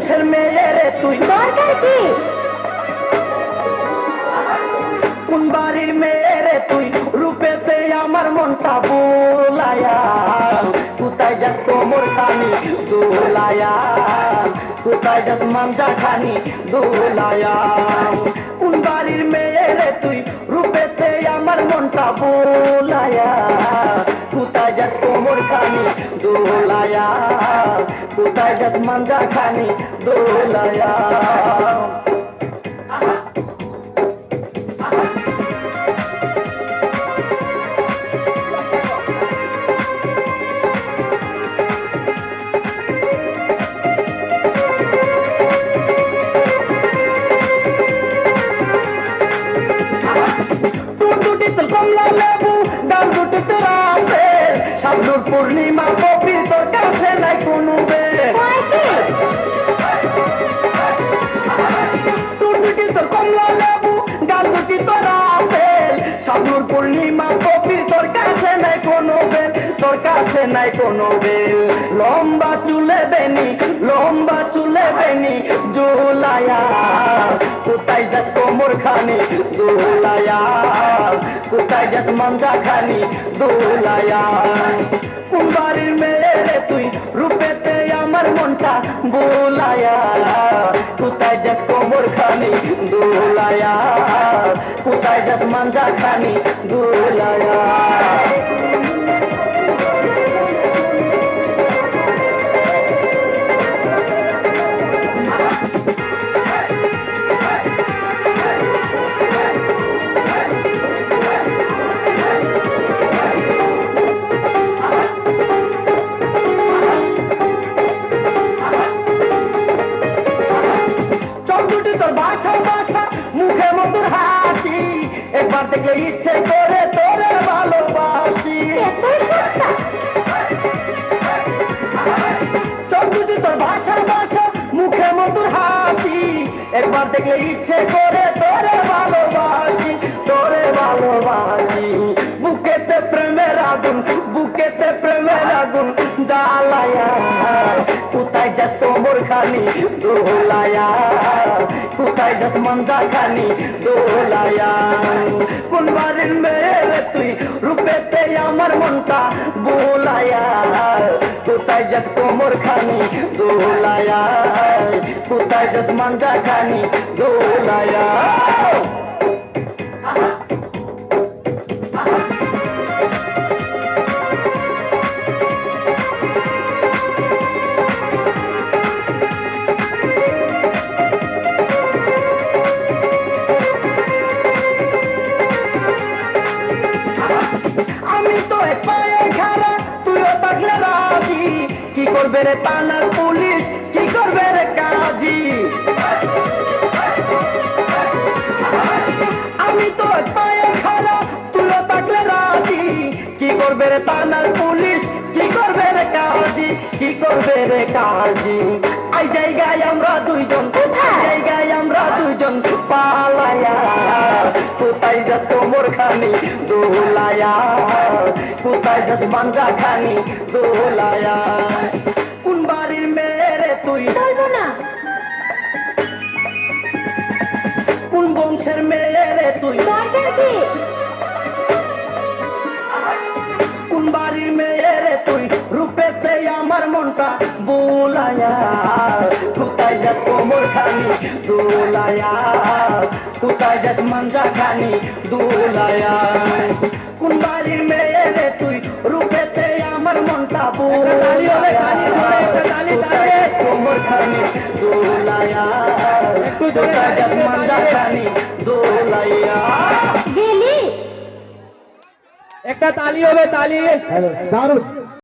বংশের মেয়ে রে তুই দরকার কি? কোন বাড়ির মেয়ে রে তুই রূপেতে আমার মনটা বোলায়া কোথায় যাস কোমর খানি দোলায়া কোথায় যাস মাঞ্জা খানি দোলায়া কোন বাড়ির মেয়ে রে তুই রূপেতে আমার মনটা বোলায়া কোথায় যাস কোমর খানি দোলায়া কোথায় যাস মাঞ্জা খানি দোলায়া কমলা লেবু ডাল দুটি তোর আপেল শাবনুর পূর্ণিমা কপিল তোর কাছে নাই কোনো বেল দুটি তোর কমলা লেবু ডাল দুটি তোর আপেল শাবনুর পূর্ণিমা কপিল তোর কাছে নাই কোনো বেল তোর কাছে নাই কোনো বেল লম্বা চুলে বেনি জোলায়া কোথায় যাস কোমর খানি দোলায়া কোথায় যাস মাঞ্জা খানি দোলায়া কোন বাড়ির মেয়ে রে তুই রূপেতে আমার মনটা বোলায়া কোথায় যাস কোমর খানি দোলায়া কোথায় যাস মাঞ্জা খানি দোলায়া মুখে মধুর হাসি একবার দেখলে ইচ্ছে করে তোরে ভালোবাসি চোখদুটি তোর ভাষা মুখে মধুর হাসি একবার দেখলে ইচ্ছে করে তোরে ভালোবাসি বুকেতে প্রেমের আগুন জ্বালায়া কোথায় যাস কোমর খানি দোলায়া কোথায় যাস মাঞ্জা খানি দোলায়া কোন বাড়ির মেয়ে রে তুই রূপেতে আমার মনটা বোলায়া কোথায় যাস কোমর খানি দোলায়া কোথায় যাস মাঞ্জা খানি দোলায়া করবে রে থানার পুলিশ কি করবে রে কাজী আমি তো পায়ে খারাপ তুইও থাকলে রাজি কি করবে রে থানার পুলিশ কি করবে রে কাজী এই জায়গায় আমরা দুইজন পালায়া কোথায় যাস কোমর খানি দোলায়া কোথায় যাস মাঞ্জা খানি দোলায়া কোন বাড়ির মেয়ে রে তুই কোন বংশের মেয়ে রে তুই কোন বাড়ির মেয়ে রে তুই রূপেতে আমার মনটা বোলায়া কোথায় যাস কোমর খানি দোলায়া কোথায় যাস মাঞ্জা খানি দোলায়া কোন বাড়ির মেয়ে রে তুই রূপেতে আমার মনটা বোলায়া কোথায় যাস কোমর খানি দোলায়া কোথায় যাস মাঞ্জা খানি দোলায়া একটা তালি হবে, তালি। দারুণ।